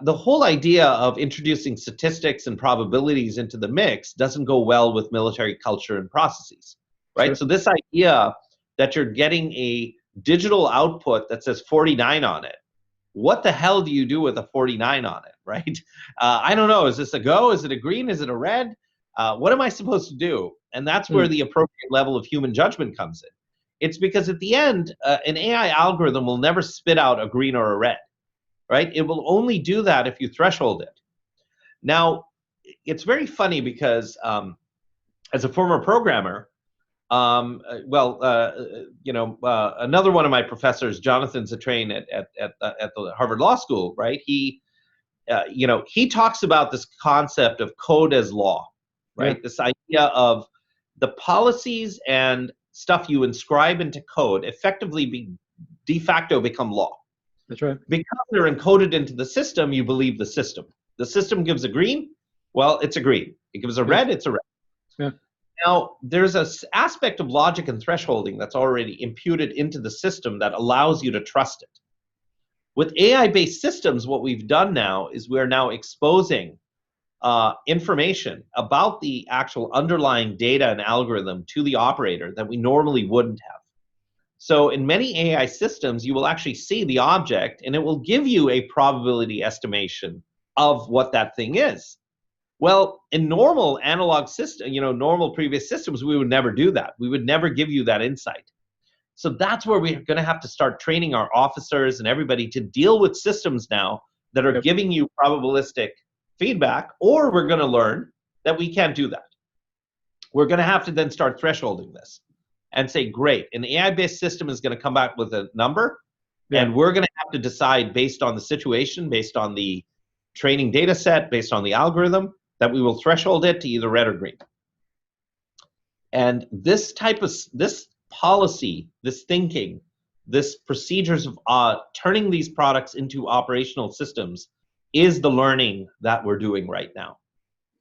the whole idea of introducing statistics and probabilities into the mix doesn't go well with military culture and processes, right? Sure. So this idea that you're getting a digital output that says 49 on it, what the hell do you do with a 49 on it, right? I don't know. Is this a go? Is it a green? Is it a red? What am I supposed to do? And that's where the appropriate level of human judgment comes in. It's because at the end, an AI algorithm will never spit out a green or a red, right? It will only do that if you threshold it. Now, it's very funny because as a former programmer, another one of my professors, Jonathan Zittrain at the Harvard Law School, right? He talks about this concept of code as law, right? Yeah. This idea of the policies and stuff you inscribe into code effectively de facto become law. That's right. Because they're encoded into the system, you believe the system. The system gives a green, well, it's a green. It gives a red, it's a red. Yeah. Now, there's an aspect of logic and thresholding that's already imputed into the system that allows you to trust it. With AI-based systems, what we've done now is we're now exposing information about the actual underlying data and algorithm to the operator that we normally wouldn't have. So in many AI systems, you will actually see the object, and it will give you a probability estimation of what that thing is. Well, in normal analog system, normal previous systems, we would never do that. We would never give you that insight. So that's where we're going to have to start training our officers and everybody to deal with systems now that are giving you probabilistic feedback, or we're going to learn that we can't do that. We're going to have to then start thresholding this and say, great, an AI-based system is going to come back with a number, and we're going to have to decide based on the situation, based on the training data set, based on the algorithm, that we will threshold it to either red or green. And this policy, this thinking, this procedures of turning these products into operational systems is the learning that we're doing right now.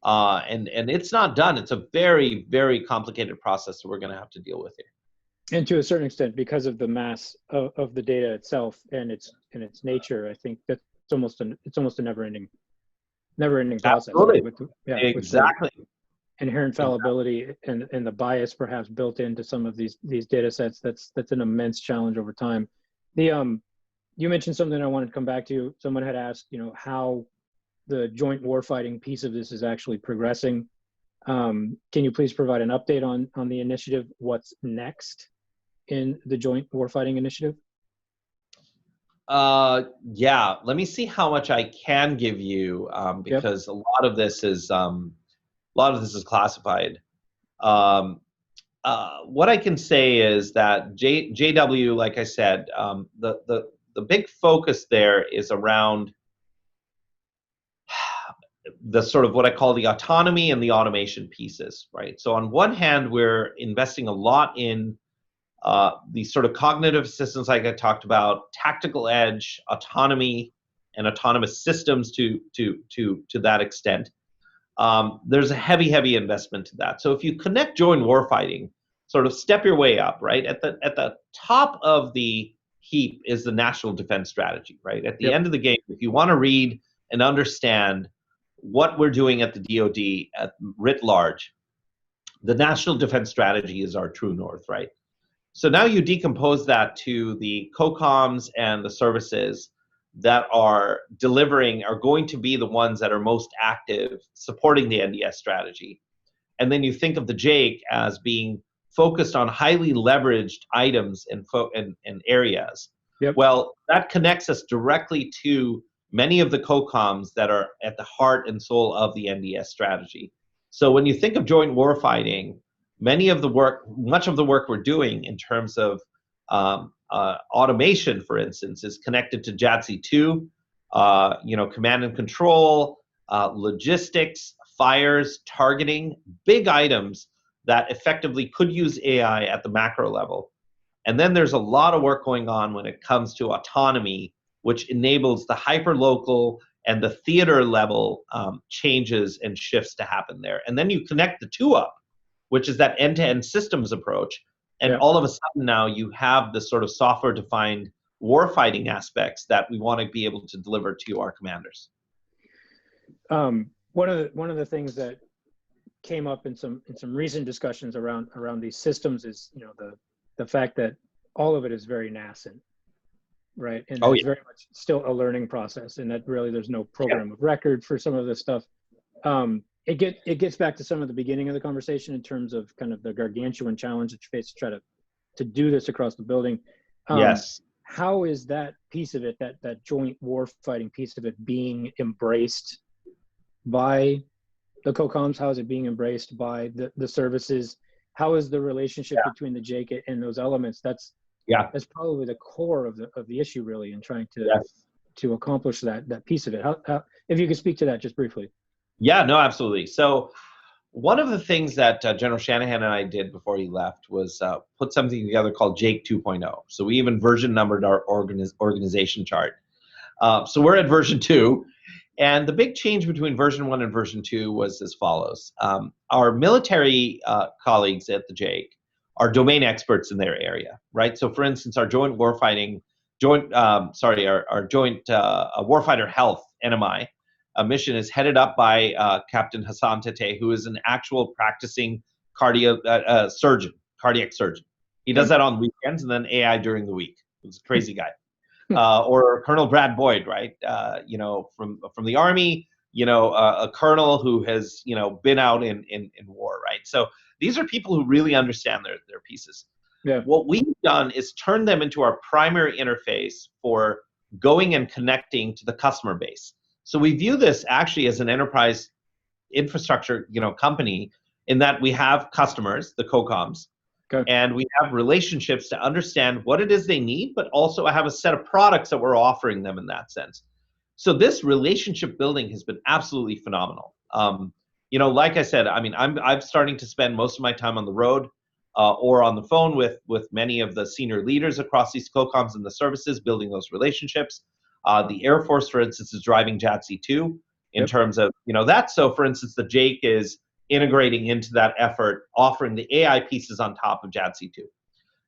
And it's not done. It's a very, very complicated process that we're going to have to deal with here. And to a certain extent, because of the mass of the data itself and its nature, I think that's almost a never-ending process. Absolutely. Right? Exactly. With inherent fallibility and the bias perhaps built into some of these data sets, that's an immense challenge over time. You mentioned something I wanted to come back to. Someone had asked, how the joint warfighting piece of this is actually progressing. Can you please provide an update on the initiative? What's next in the joint warfighting initiative? Yeah, let me see how much I can give you, because a lot of this is classified. What I can say is that JW, like I said, the big focus there is around the sort of what I call the autonomy and the automation pieces, right? So on one hand, we're investing a lot in these sort of cognitive assistance, like I talked about, tactical edge, autonomy, and autonomous systems to that extent. There's a heavy investment to that. So if you connect joint warfighting, sort of step your way up, right? At the top of the heap is the national defense strategy, right? At the end of the game, if you want to read and understand what we're doing at the DoD at writ large, the national defense strategy is our true north, right? So now you decompose that to the COCOMs and the services that are delivering, are going to be the ones that are most active supporting the NDS strategy. And then you think of the JAIC as being focused on highly leveraged items and areas. Well, that connects us directly to many of the COCOMs that are at the heart and soul of the NDS strategy. So when you think of joint warfighting, much of the work we're doing in terms of automation, for instance, is connected to JADC2, command and control, logistics, fires, targeting, big items that effectively could use AI at the macro level. And then there's a lot of work going on when it comes to autonomy, which enables the hyperlocal and the theater level changes and shifts to happen there. And then you connect the two up, which is that end-to-end systems approach. And all of a sudden now you have the sort of software-defined warfighting aspects that we want to be able to deliver to our commanders. One of the things that came up in some recent discussions around these systems is, you know, the fact that all of it is very nascent, right? And it's very much still a learning process, and that really there's no program of record for some of this stuff. It gets back to some of the beginning of the conversation in terms of kind of the gargantuan challenge that you face to try to do this across the building. How is that piece of it, that joint war fighting piece of it, being embraced by the COCOMs? How is it being embraced by the services? How is the relationship between the JAIC and those elements? That's probably the core of the issue, really, in trying to accomplish that piece of it. How, if you could speak to that just briefly. Yeah, no, absolutely. So one of the things that General Shanahan and I did before he left was put something together called JAIC 2.0. So we even version numbered our organization chart. So we're at version 2. And the big change between version 1 and version 2 was as follows. Our military colleagues at the JAIC are domain experts in their area, right? So for instance, our joint warfighting, our joint warfighter health, NMI, mission is headed up by Captain Hassan Tete, who is an actual practicing cardiac surgeon. He does that on weekends and then AI during the week. He's a crazy guy. Or Colonel Brad Boyd, right? You know, from the Army, you know, a colonel who has, you know, been out in war, right? So these are people who really understand their pieces. What we've done is turn them into our primary interface for going and connecting to the customer base. So we view this actually as an enterprise infrastructure, you know, company, in that we have customers, the COCOMs, and we have relationships to understand what it is they need, but also have a set of products that we're offering them in that sense. So this relationship building has been absolutely phenomenal. You know, like I said, I mean, I'm starting to spend most of my time on the road or on the phone with many of the senior leaders across these COCOMs and the services, building those relationships. The Air Force, for instance, is driving JADC2 in terms of, you know, that. So, for instance, the JAIC is integrating into that effort, offering the AI pieces on top of JADC2.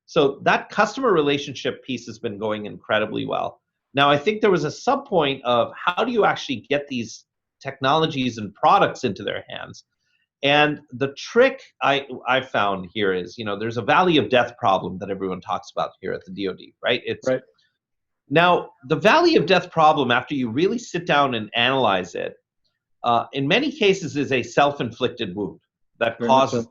So that customer relationship piece has been going incredibly well. Now, I think there was a sub-point of how do you actually get these technologies and products into their hands? And the trick I found here is, you know, there's a valley of death problem that everyone talks about here at the DoD, right? Now, the valley of death problem, after you really sit down and analyze it, in many cases is a self-inflicted wound that causes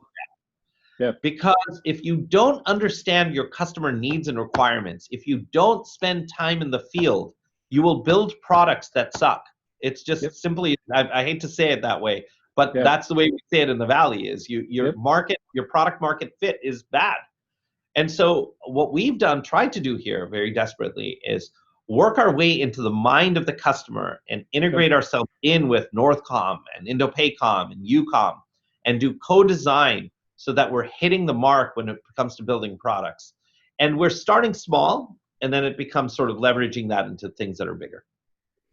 death. Because if you don't understand your customer needs and requirements, if you don't spend time in the field, you will build products that suck. It's just simply, I hate to say it that way, but that's the way we say it in the Valley, is your product market fit is bad. And so what we've tried to do here very desperately is work our way into the mind of the customer and integrate ourselves in with Northcom and INDOPACOM and UCOM and do co-design so that we're hitting the mark when it comes to building products. And we're starting small, and then it becomes sort of leveraging that into things that are bigger.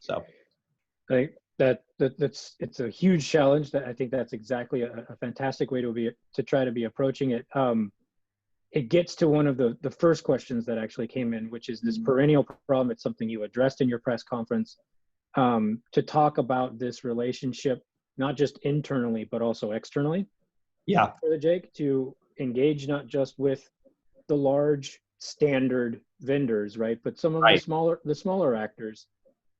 So I think it's a huge challenge. That I think that's exactly a fantastic way to try to be approaching it. It gets to one of the first questions that actually came in, which is this perennial problem. It's something you addressed in your press conference, to talk about this relationship, not just internally, but also externally. For the JAIC to engage not just with the large standard vendors, right, but some of the smaller actors.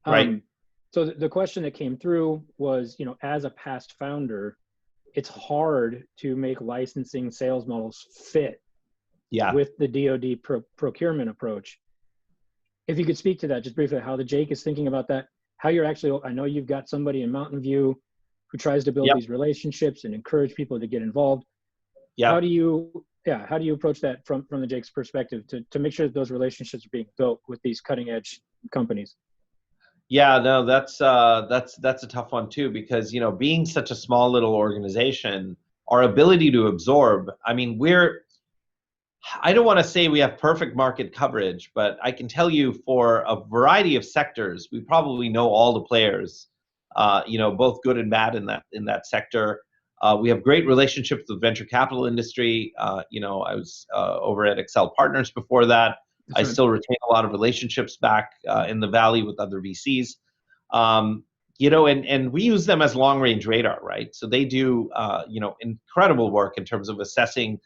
So the question that came through was, you know, as a past founder, it's hard to make licensing sales models fit with the DoD procurement approach. If you could speak to that just briefly, how the JAIC is thinking about that, how you're actually, I know you've got somebody in Mountain View who tries to build these relationships and encourage people to get involved. How do you approach that from the JAIC's perspective to make sure that those relationships are being built with these cutting edge companies? Yeah, no, that's a tough one too, because, you know, being such a small little organization, our ability to absorb, I mean, I don't want to say we have perfect market coverage, but I can tell you for a variety of sectors, we probably know all the players, both good and bad in that sector. We have great relationships with venture capital industry. I was over at Excel Partners before that. That's I right. still retain a lot of relationships back in the Valley with other VCs. And we use them as long-range radar, right? So they do, incredible work in terms of assessing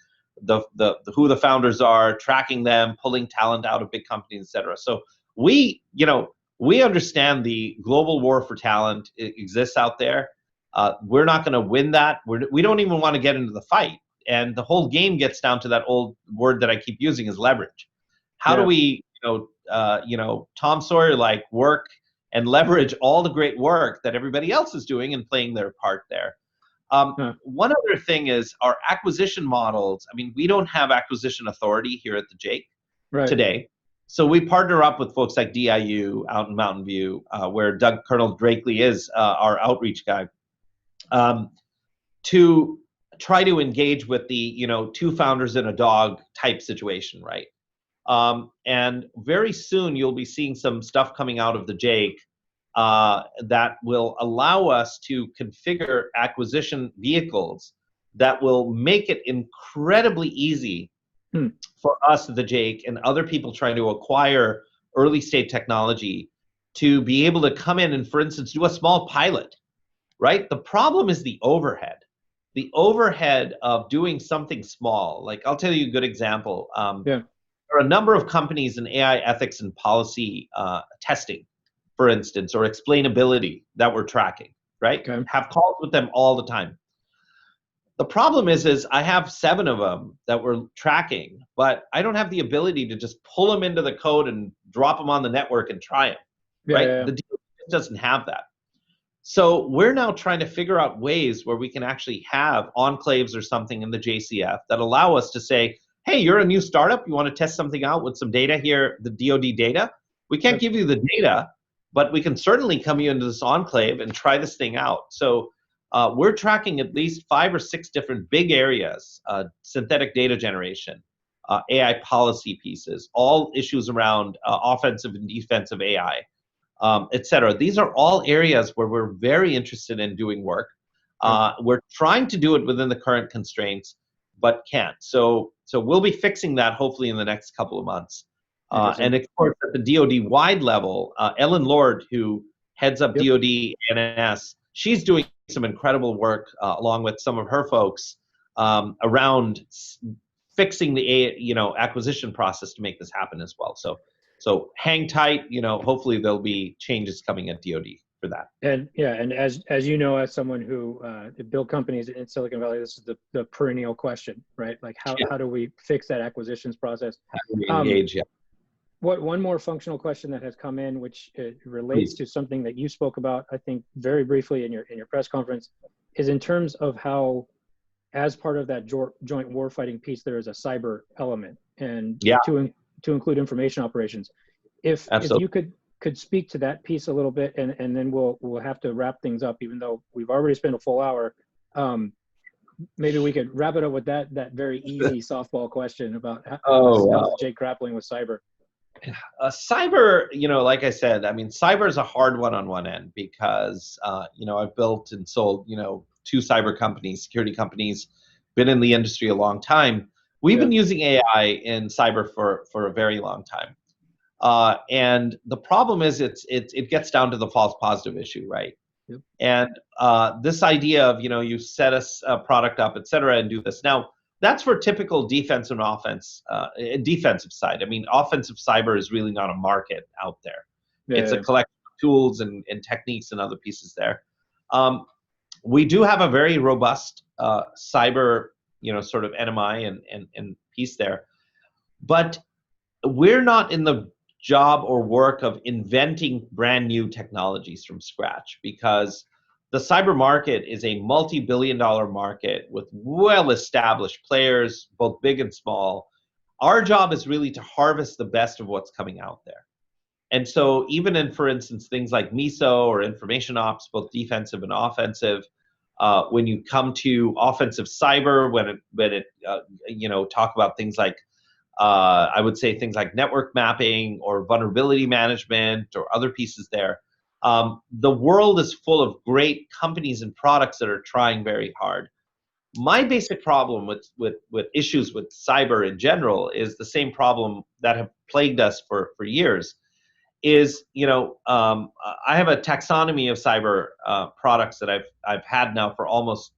who the founders are, tracking them, pulling talent out of big companies, et cetera. So we understand the global war for talent exists out there. We're not going to win that. We don't even want to get into the fight. And the whole game gets down to that old word that I keep using is leverage. How do we, Tom Sawyer-like work and leverage all the great work that everybody else is doing and playing their part there? One other thing is our acquisition models. I mean, we don't have acquisition authority here at the JAIC today. So we partner up with folks like DIU out in Mountain View, where Colonel Drakely is our outreach guy, to try to engage with the, two founders and a dog type situation, right? And very soon you'll be seeing some stuff coming out of the JAIC that will allow us to configure acquisition vehicles that will make it incredibly easy for us, the JAIC, and other people trying to acquire early stage technology to be able to come in and, for instance, do a small pilot, right? The problem is the overhead. The overhead of doing something small. Like, I'll tell you a good example. There are a number of companies in AI ethics and policy testing, for instance, or explainability that we're tracking, right? Okay. Have calls with them all the time. The problem is I have 7 of them that we're tracking, but I don't have the ability to just pull them into the code and drop them on the network and try them, right? The deal doesn't have that. So we're now trying to figure out ways where we can actually have enclaves or something in the JCF that allow us to say, hey, you're a new startup, you want to test something out with some data here, the DoD data? We can't give you the data, but we can certainly come you into this enclave and try this thing out. So we're tracking at least 5 or 6 different big areas: synthetic data generation, AI policy pieces, all issues around offensive and defensive AI, et cetera. These are all areas where we're very interested in doing work. We're trying to do it within the current constraints, but can't. So we'll be fixing that hopefully in the next couple of months. And of course, at the DoD-wide level, Ellen Lord, who heads up DoD NS, she's doing some incredible work along with some of her folks around fixing the acquisition process to make this happen as well. So hang tight. Hopefully there'll be changes coming at DoD for that. And as you know, as someone who built companies in Silicon Valley, this is the perennial question, right? Like how do we fix that acquisitions process? How do we engage? One more functional question that has come in, which relates to something that you spoke about, I think, very briefly in your press conference, is in terms of how, as part of that joint warfighting piece, there is a cyber element, and to include information operations. If you could speak to that piece a little bit, and then we'll have to wrap things up, even though we've already spent a full hour. Maybe we could wrap it up with that very easy softball question about how Jake grappling with cyber. Cyber, like I said, I mean, cyber is a hard one on one end because, I've built and sold, 2 cyber companies, security companies, been in the industry a long time. We've been using AI in cyber for a very long time. And the problem is it gets down to the false positive issue, right? Yep. And this idea of, you set a product up, et cetera, and do this. Now, that's for typical defense and offense, defensive side. I mean, offensive cyber is really not a market out there. It's a collection of tools and techniques and other pieces there. We do have a very robust cyber, sort of NMI and piece there. But we're not in the job or work of inventing brand new technologies from scratch, because the cyber market is a multi-billion-dollar market with well-established players, both big and small. Our job is really to harvest the best of what's coming out there. And so even in, for instance, things like MISO or information ops, both defensive and offensive, when you come to offensive cyber, when it talk about things like I would say things like network mapping or vulnerability management or other pieces there. The world is full of great companies and products that are trying very hard. My basic problem with issues with cyber in general is the same problem that have plagued us for years. Is I have a taxonomy of cyber products that I've had now for almost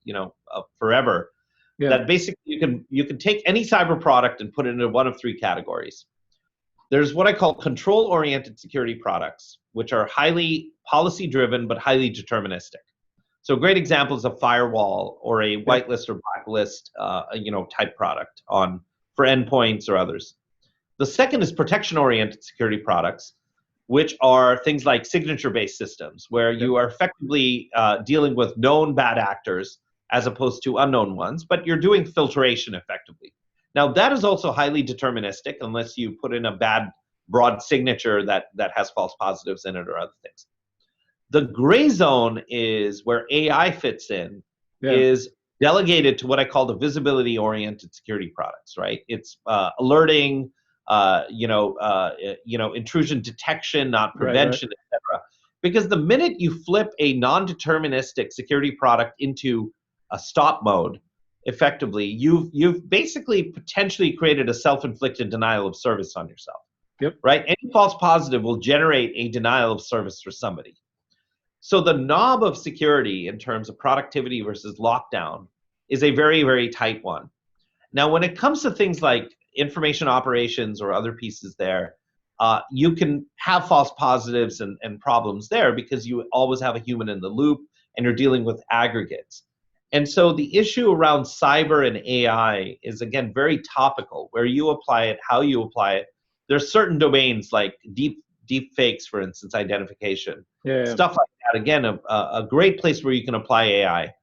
forever. Yeah. That basically you can take any cyber product and put it into one of three categories. There's what I call control-oriented security products, which are highly policy-driven but highly deterministic. So a great example is a firewall or a whitelist or blacklist type product for endpoints or others. The second is protection-oriented security products, which are things like signature-based systems, where you are effectively dealing with known bad actors as opposed to unknown ones, but you're doing filtration effectively. Now, that is also highly deterministic unless you put in a bad broad signature that has false positives in it or other things. The gray zone is where AI fits in, is delegated to what I call the visibility-oriented security products, right? It's alerting, intrusion detection, not prevention, etc. Because the minute you flip a non-deterministic security product into a stop mode, effectively, you've basically potentially created a self-inflicted denial of service on yourself. Yep. Right? Any false positive will generate a denial of service for somebody. So the knob of security in terms of productivity versus lockdown is a very, very tight one. Now, when it comes to things like information operations or other pieces there, you can have false positives and problems there because you always have a human in the loop and you're dealing with aggregates. And so the issue around cyber and AI is, again, very topical, where you apply it, how you apply it. There's certain domains like deep fakes, for instance, identification, stuff like that. Again, a great place where you can apply AI.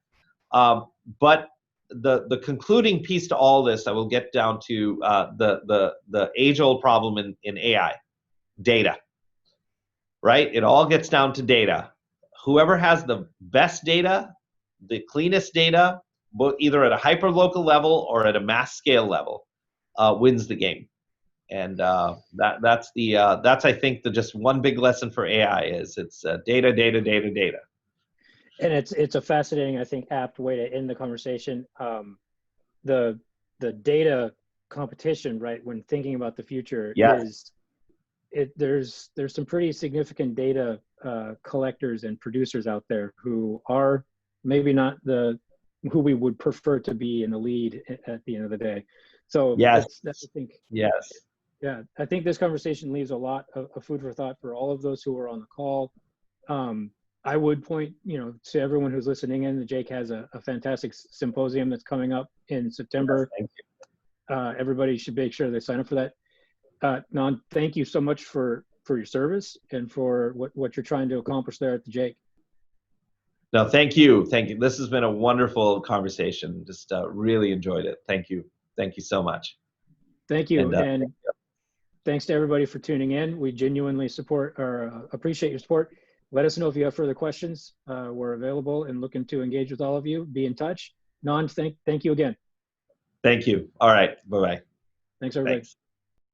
But the concluding piece to all this, I will get down to the age-old problem in AI, data. Right? It all gets down to data. Whoever has the best data, the cleanest data, both either at a hyper-local level or at a mass scale level, wins the game. And that's I think the just one big lesson for AI is it's data, data, data, data. And it's a fascinating, I think, apt way to end the conversation. The data competition, right, when thinking about the future, there's some pretty significant data collectors and producers out there who are maybe not who we would prefer to be in the lead at the end of the day. So that's I think. Yes. Yeah, I think this conversation leaves a lot of food for thought for all of those who are on the call. I would point, to everyone who's listening in, the JAIC has a fantastic symposium that's coming up in September. Thank you. Everybody should make sure they sign up for that. Nand, thank you so much for your service and for what you're trying to accomplish there at the JAIC. No, thank you. Thank you. This has been a wonderful conversation. Just really enjoyed it. Thank you. Thank you so much. Thank you. And thanks to everybody for tuning in. We genuinely appreciate your support. Let us know if you have further questions. We're available and looking to engage with all of you. Be in touch. Nand, thank you again. Thank you. All right. Bye-bye. Thanks, everybody. Thanks.